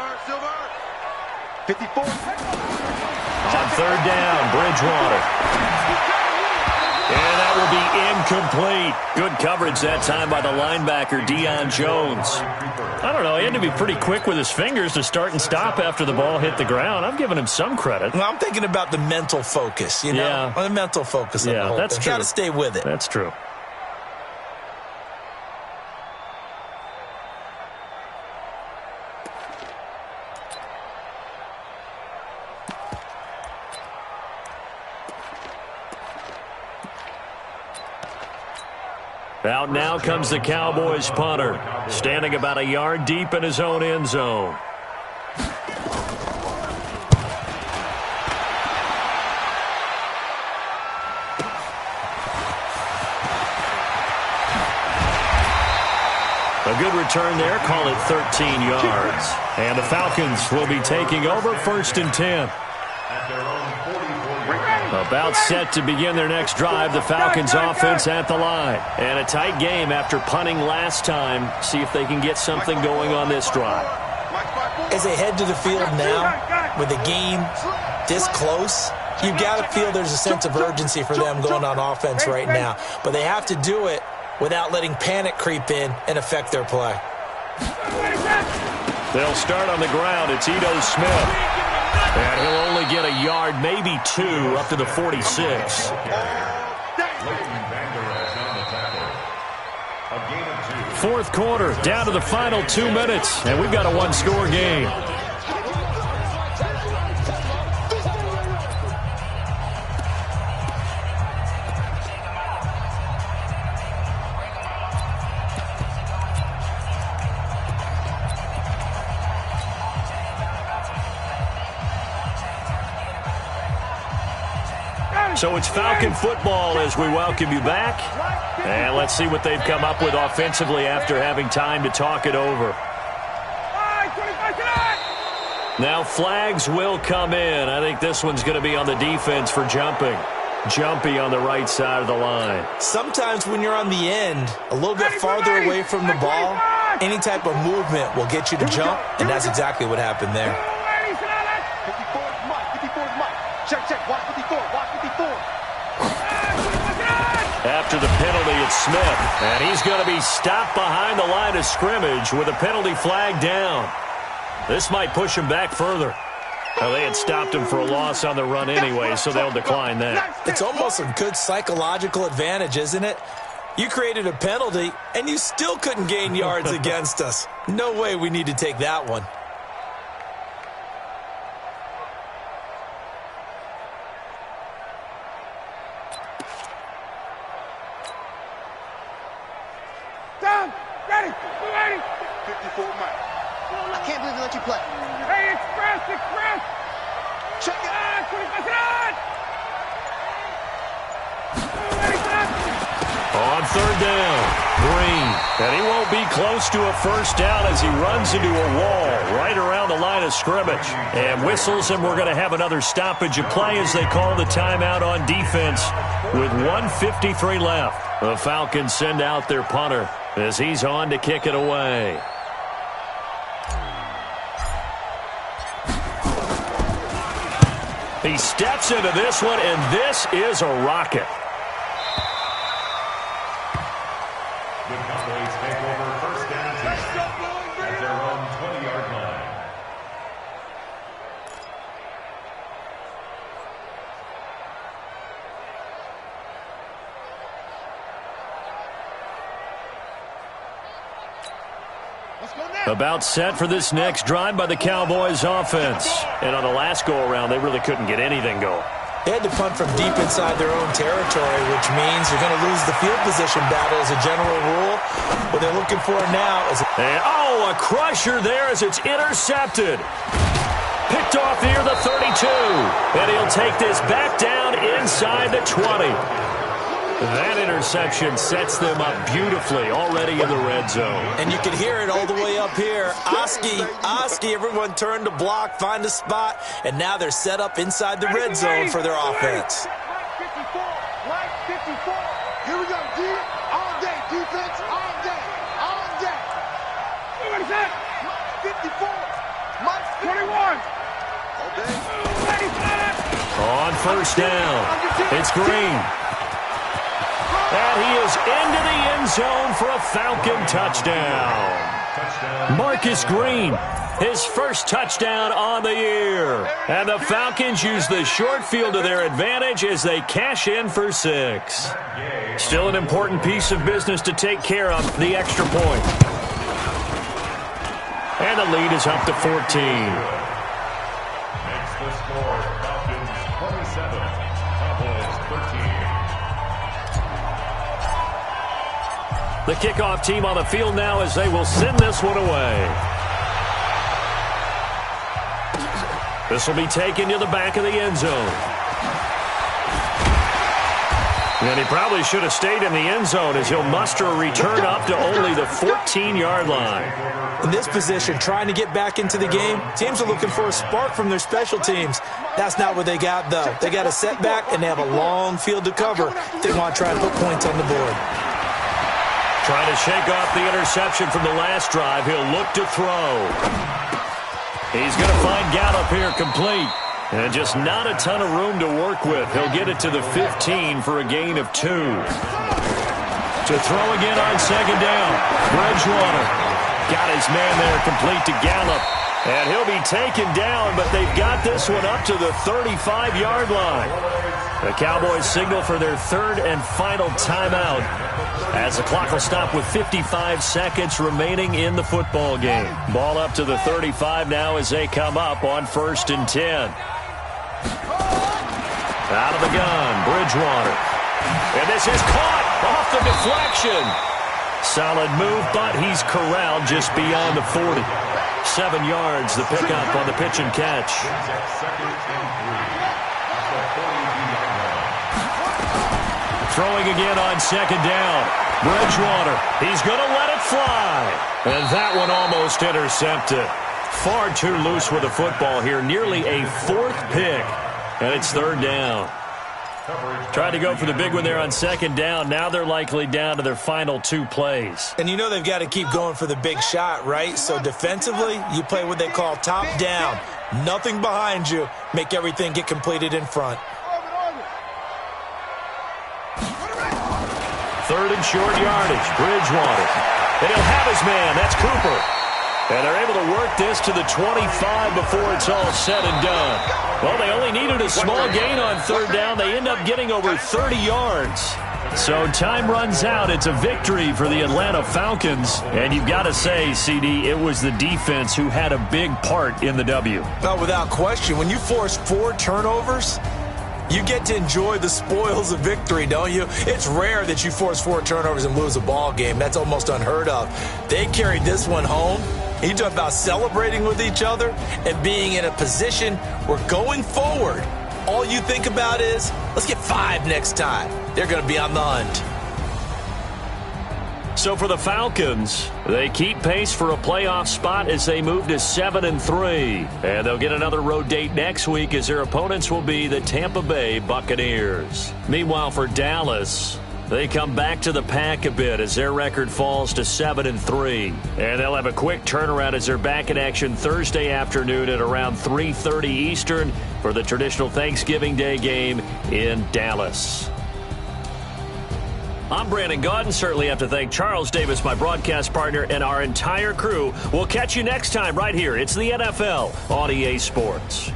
54. On third down, Bridgewater. And that will be incomplete. Good coverage that time by the linebacker, Deion Jones. I don't know. He had to be pretty quick with his fingers to start and stop after the ball hit the ground. I'm giving him some credit. Well, I'm thinking about the mental focus, you know? Yeah. The mental focus on the whole that's thing. true. Got to stay with it. That's true. Out now comes the Cowboys punter, standing about a yard deep in his own end zone. A good return there, call it 13 yards. And the Falcons will be taking over 1st and 10. About set to begin their next drive, the Falcons offense at the line. And a tight game after punting last time. See if they can get something going on this drive. As they head to the field now, with the game this close, you've got to feel there's a sense of urgency for them going on offense right now. But they have to do it without letting panic creep in and affect their play. They'll start on the ground. It's Ito Smith. And he'll only get a yard, maybe 2, up to the 46. Fourth quarter, down to the final 2 minutes, and we've got a one-score game. So it's Falcon football as we welcome you back. And let's see what they've come up with offensively after having time to talk it over. Now flags will come in. I think this one's going to be on the defense for jumping. Jumpy on the right side of the line. Sometimes when you're on the end, a little bit farther away from the ball, any type of movement will get you to jump, and that's exactly what happened there. 54 is Mike. 54 is Mike. Check. Watch 54. Watch 54. After the penalty, it's Smith. And he's going to be stopped behind the line of scrimmage with a penalty flag down. This might push him back further. Well, they had stopped him for a loss on the run anyway, so they'll decline that. It's almost a good psychological advantage, isn't it? You created a penalty, and you still couldn't gain yards against us. No way we need to take that one. Down, ready, 280. 54 Mike. I can't believe they let you play. Hey, express. Check it. On third down, Green. And he won't be close to a first down as he runs into a wall right around the line of scrimmage. And whistles, and we're going to have another stoppage of play as they call the timeout on defense with 1:53 left. The Falcons send out their punter as he's on to kick it away. He steps into this one, and this is a rocket. The Cowboys take over first down at their own 20-yard line. About set for this next drive by the Cowboys offense. And on the last go-around, they really couldn't get anything going. They had to punt from deep inside their own territory, which means you're going to lose the field position battle as a general rule. What they're looking for now is... a crusher there as it's intercepted. Picked off near the 32. And he'll take this back down inside the 20. That interception sets them up beautifully already in the red zone. And you can hear it all the way up here. Oski, everyone turned to block, find a spot, and now they're set up inside the red zone for their offense. 54, Mike 54. Here we go, D. All day, defense, all day, all day. What is that? Mike 54, Mike 21. first down. It's Green. And he is into the end zone for a Falcon touchdown. Marcus Green, his first touchdown on the year. And the Falcons use the short field to their advantage as they cash in for 6. Still an important piece of business to take care of, the extra point. And the lead is up to 14. Makes the score Falcons 27, Cowboys 13. The kickoff team on the field now as they will send this one away. This will be taken to the back of the end zone. And he probably should have stayed in the end zone as he'll muster a return up to only the 14-yard line. In this position, trying to get back into the game, teams are looking for a spark from their special teams. That's not what they got, though. They got a setback, and they have a long field to cover. They want to try to put points on the board. Trying to shake off the interception from the last drive. He'll look to throw. He's going to find Gallup here complete. And just not a ton of room to work with. He'll get it to the 15 for a gain of 2. To throw again on second down. Bridgewater got his man there complete to Gallup. And he'll be taken down, but they've got this one up to the 35-yard line. The Cowboys signal for their third and final timeout as the clock will stop with 55 seconds remaining in the football game. Ball up to the 35 now as they come up on 1st and 10. Out of the gun, Bridgewater. And this is caught off the deflection. Solid move, but he's corralled just beyond the 40. 7 yards, the pickup on the pitch and catch. Throwing again on second down. Bridgewater, he's going to let it fly. And that one almost intercepted. Far too loose with the football here. Nearly a 4th pick. And it's 3rd down. Tried to go for the big one there on second down. Now they're likely down to their final 2 plays. And you know they've got to keep going for the big shot, right? So defensively, you play what they call top down. Nothing behind you. Make everything get completed in front. 3rd and short yardage. Bridgewater. And he'll have his man. That's Cooper. And they're able to work this to the 25 before it's all said and done. Well, they only needed a small gain on 3rd down. They end up getting over 30 yards. So time runs out. It's a victory for the Atlanta Falcons. And you've got to say, CD, it was the defense who had a big part in the W. Well, without question, when you force 4 turnovers, you get to enjoy the spoils of victory, don't you? It's rare that you force 4 turnovers and lose a ball game. That's almost unheard of. They carried this one home. You talk about celebrating with each other and being in a position where going forward, all you think about is, let's get 5 next time. They're going to be on the hunt. So for the Falcons, they keep pace for a playoff spot as they move to 7-3. And they'll get another road date next week as their opponents will be the Tampa Bay Buccaneers. Meanwhile, for Dallas, they come back to the pack a bit as their record falls to 7-3. And they'll have a quick turnaround as they're back in action Thursday afternoon at around 3:30 Eastern for the traditional Thanksgiving Day game in Dallas. I'm Brandon Gaudin. Certainly have to thank Charles Davis, my broadcast partner, and our entire crew. We'll catch you next time right here. It's the NFL on EA Sports.